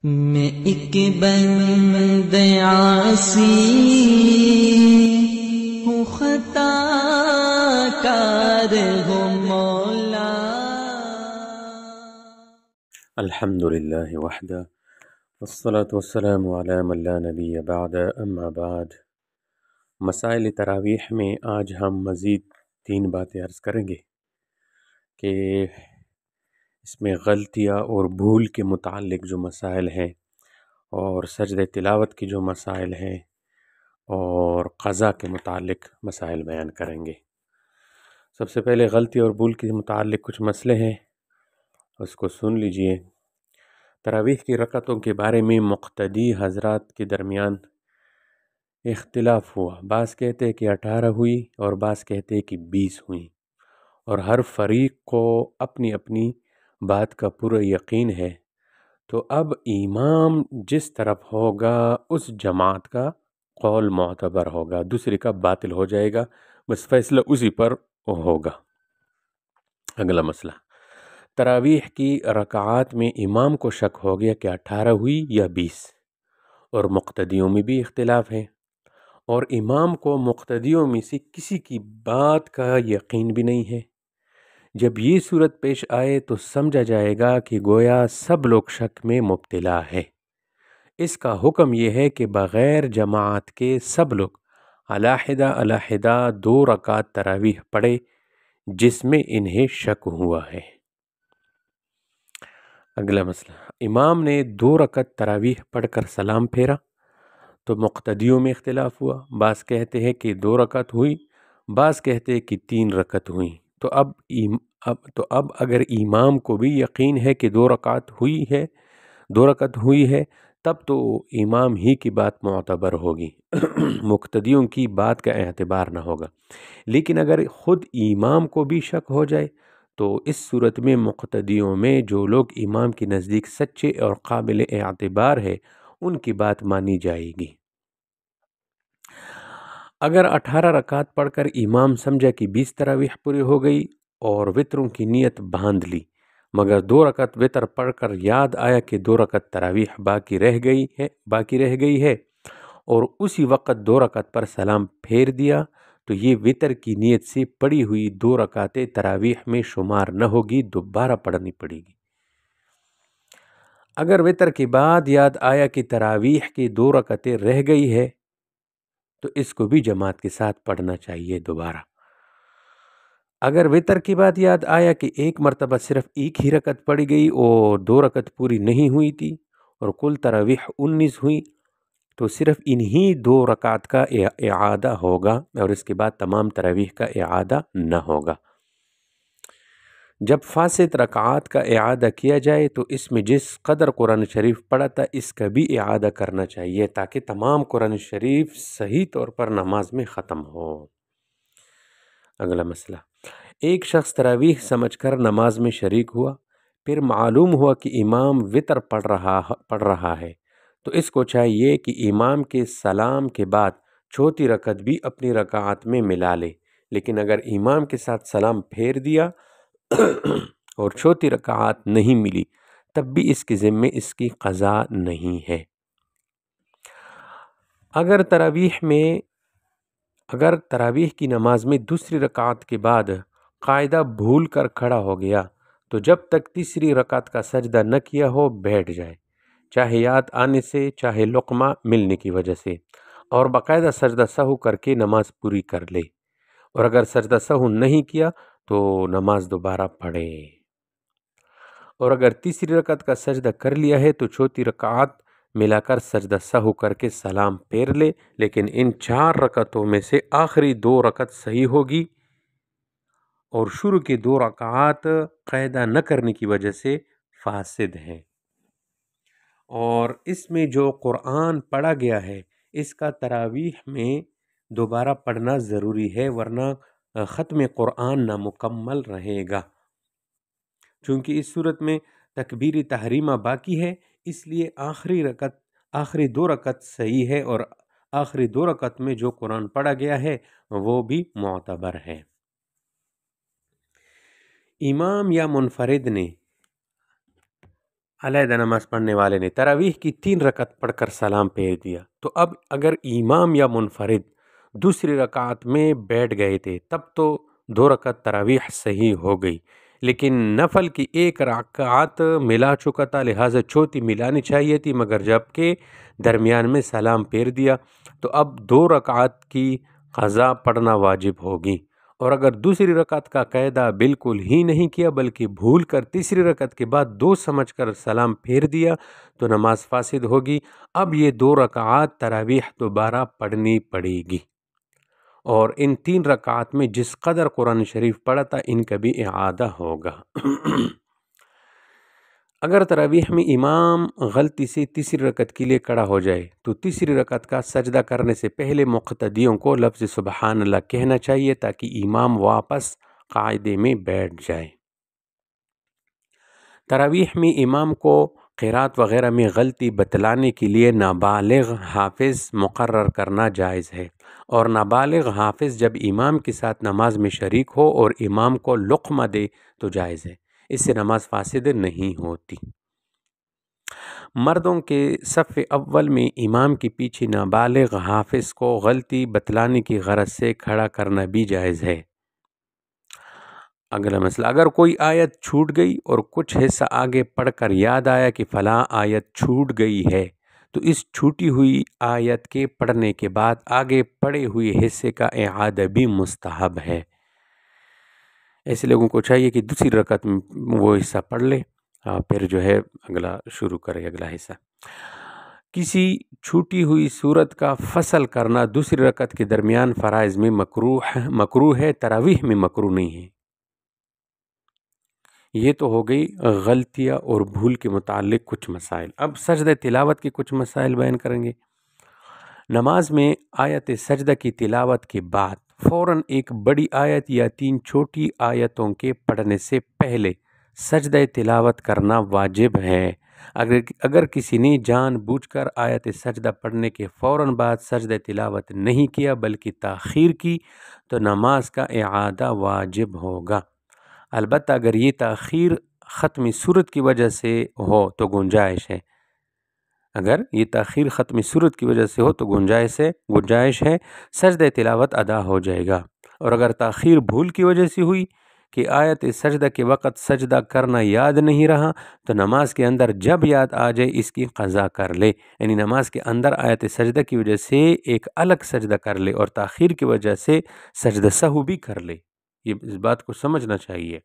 میں ایک بند عاصی ہوں، خطا کار ہوں مولا۔ الحمد للہ وحدہ والصلاة والسلام علی من لا نبی بعد، اما بعد۔ مسائل تراویح میں آج ہم مزید 3 باتیں عرض کریں گے کہ اس میں غلطیاں اور بھول کے متعلق جو مسائل ہیں، اور سجدہ تلاوت کی جو مسائل ہیں، اور قضا کے متعلق مسائل بیان کریں گے۔ سب سے پہلے غلطی اور بھول کے متعلق کچھ مسئلے ہیں، اس کو سن لیجئے۔ تراویح کی رکعتوں کے بارے میں مقتدی حضرات کے درمیان اختلاف ہوا۔ بعض کہتے ہیں کہ 18 ہوئی اور بعض کہتے ہیں کہ 20 ہوئیں، اور ہر فریق کو اپنی اپنی بات کا پورا یقین ہے۔ تو اب امام جس طرف ہوگا اس جماعت کا قول معتبر ہوگا، دوسری کا باطل ہو جائے گا، بس فیصلہ اسی پر ہوگا۔ اگلا مسئلہ، تراویح کی رکعات میں امام کو شک ہو گیا کہ 18 ہوئی یا 20، اور مقتدیوں میں بھی اختلاف ہے، اور امام کو مقتدیوں میں سے کسی کی بات کا یقین بھی نہیں ہے۔ جب یہ صورت پیش آئے تو سمجھا جائے گا کہ گویا سب لوگ شک میں مبتلا ہے۔ اس کا حکم یہ ہے کہ بغیر جماعت کے سب لوگ علیحدہ علیحدہ 2 رکعت تراویح پڑھے جس میں انہیں شک ہوا ہے۔ اگلا مسئلہ، امام نے 2 رکعت تراویح پڑھ کر سلام پھیرا تو مقتدیوں میں اختلاف ہوا۔ بعض کہتے ہیں کہ 2 رکعت ہوئی، بعض کہتے ہیں کہ 3 رکعت ہوئیں۔ تو اب اگر امام کو بھی یقین ہے کہ 2 رکعت ہوئی ہے تب تو امام ہی کی بات معتبر ہوگی، مقتدیوں کی بات کا اعتبار نہ ہوگا۔ لیکن اگر خود امام کو بھی شک ہو جائے تو اس صورت میں مقتدیوں میں جو لوگ امام کے نزدیک سچے اور قابل اعتبار ہے ان کی بات مانی جائے گی۔ اگر 18 رکعت پڑھ کر امام سمجھا کہ 20 تراویح پوری ہو گئی اور وتروں کی نیت باندھ لی، مگر 2 رکعت وتر پڑھ کر یاد آیا کہ 2 رکعت تراویح باقی رہ گئی ہے اور اسی وقت 2 رکعت پر سلام پھیر دیا، تو یہ وتر کی نیت سے پڑھی ہوئی 2 رکعتیں تراویح میں شمار نہ ہوگی، دوبارہ پڑھنی پڑے گی۔ اگر وتر کے بعد یاد آیا کہ تراویح کی 2 رکعتیں رہ گئی ہے تو اس کو بھی جماعت کے ساتھ پڑھنا چاہیے دوبارہ۔ اگر وتر کے بعد یاد آیا کہ ایک مرتبہ صرف ایک ہی رکعت پڑھی گئی اور 2 رکعت پوری نہیں ہوئی تھی اور کل تراویح 19 ہوئی، تو صرف انہی 2 رکعت کا اعادہ ہوگا اور اس کے بعد تمام تراویح کا اعادہ نہ ہوگا۔ جب فاسد رکعات کا اعادہ کیا جائے تو اس میں جس قدر قرآن شریف پڑھا تھا اس کا بھی اعادہ کرنا چاہیے تاکہ تمام قرآن شریف صحیح طور پر نماز میں ختم ہو۔ اگلا مسئلہ، ایک شخص تراویح سمجھ کر نماز میں شریک ہوا، پھر معلوم ہوا کہ امام وتر پڑھ رہا ہے، تو اس کو چاہیے کہ امام کے سلام کے بعد چوتھی رکعت بھی اپنی رکعات میں ملا لے، لیکن اگر امام کے ساتھ سلام پھیر دیا اور چوتھی رکعت نہیں ملی تب بھی اس کے ذمے اس کی قضا نہیں ہے۔ اگر تراویح کی نماز میں دوسری رکعت کے بعد قاعدہ بھول کر کھڑا ہو گیا تو جب تک تیسری رکعت کا سجدہ نہ کیا ہو بیٹھ جائے، چاہے یاد آنے سے چاہے لقمہ ملنے کی وجہ سے، اور باقاعدہ سجدہ سہو کر کے نماز پوری کر لے، اور اگر سجدہ سہو نہیں کیا تو نماز دوبارہ پڑھے، اور اگر تیسری رکعت کا سجدہ کر لیا ہے تو چوتھی رکعت ملا کر سجدہ سہو کر کے سلام پھیر لے، لیکن ان 4 رکعتوں میں سے آخری 2 رکعت صحیح ہوگی اور شروع کی 2 رکعات قاعدہ نہ کرنے کی وجہ سے فاسد ہیں۔ اور اس میں جو قرآن پڑھا گیا ہے اس کا تراویح میں دوبارہ پڑھنا ضروری ہے، ورنہ ختم قرآن نامکمل رہے گا۔ چونکہ اس صورت میں تکبیر تحریمہ باقی ہے، اس لیے آخری 2 رکعت صحیح ہے، اور آخری 2 رکعت میں جو قرآن پڑھا گیا ہے وہ بھی معتبر ہے۔ امام یا منفرد نے علیحدہ نماز پڑھنے والے نے تراویح کی 3 رکعت پڑھ کر سلام پھیر دیا، تو اب اگر امام یا منفرد دوسری رکعت میں بیٹھ گئے تھے تب تو 2 رکعت تراویح صحیح ہو گئی، لیکن نفل کی 1 رکعت ملا چکا تھا، لہٰذا چوتھی ملانی چاہیے تھی، مگر جب کہ درمیان میں سلام پھیر دیا تو اب 2 رکعت کی قضا پڑھنا واجب ہوگی۔ اور اگر دوسری رکعت کا قاعدہ بالکل ہی نہیں کیا بلکہ بھول کر تیسری رکعت کے بعد 2 سمجھ کر سلام پھیر دیا تو نماز فاسد ہوگی۔ اب یہ 2 رکعات تراویح دوبارہ پڑھنی پڑے گی، اور ان 3 رکعات میں جس قدر قرآن شریف پڑھا تھا ان کا بھی اعادہ ہوگا۔ اگر تراویح میں امام غلطی سے تیسری رکعت کے لیے کھڑا ہو جائے تو تیسری رکعت کا سجدہ کرنے سے پہلے مقتدیوں کو لفظ سبحان اللہ کہنا چاہیے تاکہ امام واپس قاعدے میں بیٹھ جائے۔ تراویح میں امام کو قرات وغیرہ میں غلطی بتلانے کے لیے نابالغ حافظ مقرر کرنا جائز ہے، اور نابالغ حافظ جب امام کے ساتھ نماز میں شریک ہو اور امام کو لقمہ دے تو جائز ہے، اس سے نماز فاسد نہیں ہوتی۔ مردوں کے صف اول میں امام کے پیچھے نابالغ حافظ کو غلطی بتلانے کی غرض سے کھڑا کرنا بھی جائز ہے۔ اگلا مسئلہ، اگر کوئی آیت چھوٹ گئی اور کچھ حصہ آگے پڑھ کر یاد آیا کہ فلاں آیت چھوٹ گئی ہے تو اس چھوٹی ہوئی آیت کے پڑھنے کے بعد آگے پڑھے ہوئے حصے کا اعادہ بھی مستحب ہے۔ ایسے لوگوں کو چاہیے کہ دوسری رکعت میں وہ حصہ پڑھ لے، پھر جو ہے اگلا شروع کرے اگلا حصہ۔ کسی چھوٹی ہوئی صورت کا فصل کرنا دوسری رکعت کے درمیان فرائض میں مکروہ ہے، تراویح میں مکروہ نہیں ہے۔ یہ تو ہو گئی غلطیاں اور بھول کے متعلق کچھ مسائل۔ اب سجدہ تلاوت کے کچھ مسائل بیان کریں گے۔ نماز میں آیت سجدہ کی تلاوت کے بعد فوراً ایک بڑی آیت یا 3 چھوٹی آیتوں کے پڑھنے سے پہلے سجدہ تلاوت کرنا واجب ہے۔ اگر کسی نے جان بوجھ کر آیت سجدہ پڑھنے کے فوراً بعد سجدہ تلاوت نہیں کیا بلکہ تاخیر کی تو نماز کا اعادہ واجب ہوگا۔ البتہ اگر یہ تاخیر ختم سورت کی وجہ سے ہو تو گنجائش ہے، اگر یہ تاخیر ختم سورت کی وجہ سے ہو تو گنجائش ہے، سجدہ تلاوت ادا ہو جائے گا۔ اور اگر تاخیر بھول کی وجہ سے ہوئی کہ آیت سجدہ کے وقت سجدہ کرنا یاد نہیں رہا تو نماز کے اندر جب یاد آ جائے اس کی قضا کر لے، یعنی نماز کے اندر آیت سجدہ کی وجہ سے ایک الگ سجدہ کر لے اور تاخیر کی وجہ سے سجدہ سہو بھی کر لے۔ یہ اس بات کو سمجھنا چاہیے۔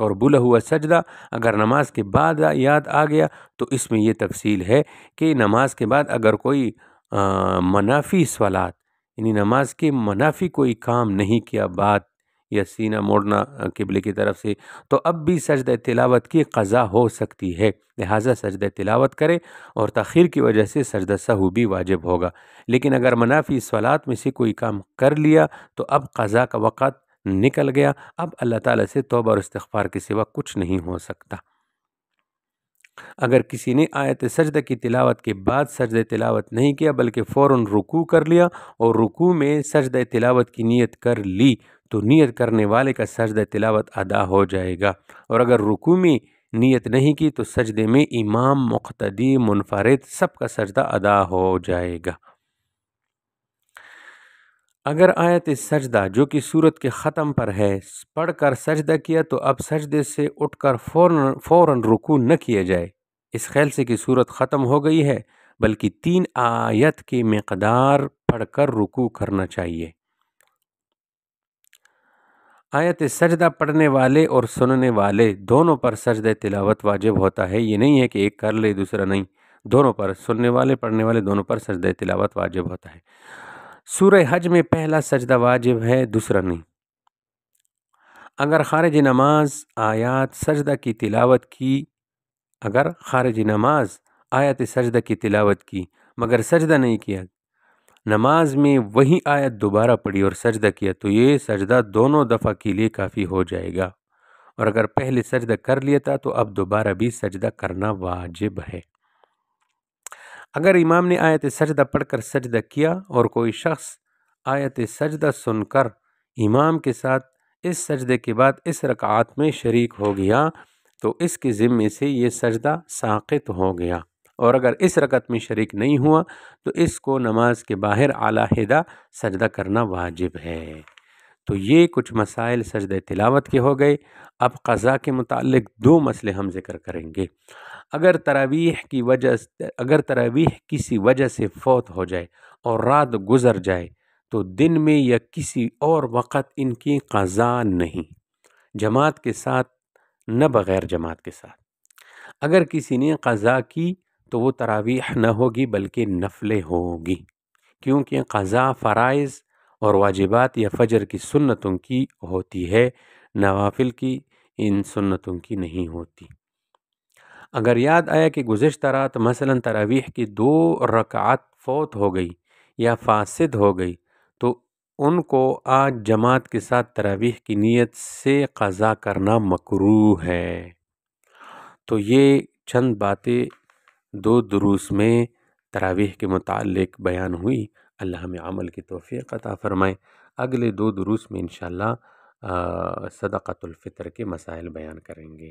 اور بھولا ہوا سجدہ اگر نماز کے بعد یاد آ گیا تو اس میں یہ تفصیل ہے کہ نماز کے بعد اگر کوئی منافی صلات یعنی نماز کے منافی کوئی کام نہیں کیا، بات یا سینہ موڑنا قبلے کی طرف سے، تو اب بھی سجدہ تلاوت کی قضا ہو سکتی ہے، لہٰذا سجدہ تلاوت کرے اور تاخیر کی وجہ سے سجدہ سہو بھی واجب ہوگا۔ لیکن اگر منافی صلات میں سے کوئی کام کر لیا تو اب قضا کا وقت نکل گیا، اب اللہ تعالیٰ سے توبہ اور استغفار کے سوا کچھ نہیں ہو سکتا۔ اگر کسی نے آیت سجدہ کی تلاوت کے بعد سجدہ تلاوت نہیں کیا بلکہ فوراً رکوع کر لیا اور رکوع میں سجدہ تلاوت کی نیت کر لی تو نیت کرنے والے کا سجدہ تلاوت ادا ہو جائے گا، اور اگر رکوع میں نیت نہیں کی تو سجدے میں امام، مقتدی، منفرد سب کا سجدہ ادا ہو جائے گا۔ اگر آیت سجدہ جو کہ سورت کے ختم پر ہے پڑھ کر سجدہ کیا تو اب سجدے سے اٹھ کر فوراً رکوع نہ کیا جائے اس خیال سے کہ سورت ختم ہو گئی ہے، بلکہ 3 آیت کی مقدار پڑھ کر رکوع کرنا چاہیے۔ آیت سجدہ پڑھنے والے اور سننے والے دونوں پر سجدہ تلاوت واجب ہوتا ہے، یہ نہیں ہے کہ ایک کر لے دوسرا نہیں، دونوں پر، سننے والے پڑھنے والے دونوں پر سجدہ تلاوت واجب ہوتا ہے۔ سورہ حج میں پہلا سجدہ واجب ہے، دوسرا نہیں۔ اگر خارج نماز آیت سجدہ کی تلاوت کی مگر سجدہ نہیں کیا، نماز میں وہی آیت دوبارہ پڑھی اور سجدہ کیا تو یہ سجدہ دونوں دفعہ کے لیے کافی ہو جائے گا، اور اگر پہلے سجدہ کر لیا تھا تو اب دوبارہ بھی سجدہ کرنا واجب ہے۔ اگر امام نے آیت سجدہ پڑھ کر سجدہ کیا اور کوئی شخص آیت سجدہ سن کر امام کے ساتھ اس سجدے کے بعد اس رکعت میں شریک ہو گیا تو اس کے ذمے سے یہ سجدہ ساقط ہو گیا، اور اگر اس رکعت میں شریک نہیں ہوا تو اس کو نماز کے باہر علیحدہ سجدہ کرنا واجب ہے۔ تو یہ کچھ مسائل سجدہ تلاوت کے ہو گئے۔ اب قضا کے متعلق 2 مسئلے ہم ذکر کریں گے۔ اگر تراویح کسی وجہ سے فوت ہو جائے اور رات گزر جائے تو دن میں یا کسی اور وقت ان کی قضا نہیں، جماعت کے ساتھ نہ بغیر جماعت کے ساتھ۔ اگر کسی نے قضا کی تو وہ تراویح نہ ہوگی بلکہ نفلیں ہوگی، کیونکہ قضا فرائض اور واجبات یا فجر کی سنتوں کی ہوتی ہے، نوافل کی ان سنتوں کی نہیں ہوتی۔ اگر یاد آیا کہ گزشتہ رات مثلا تراویح کی 2 رکعت فوت ہو گئی یا فاسد ہو گئی تو ان کو آج جماعت کے ساتھ تراویح کی نیت سے قضا کرنا مکروہ ہے۔ تو یہ چند باتیں 2 دروس میں تراویح کے متعلق بیان ہوئی۔ اللہ ہمیں عمل کی توفیق عطا فرمائے۔ اگلے 2 دروس میں انشاءاللہ صدقۃ الفطر کے مسائل بیان کریں گے۔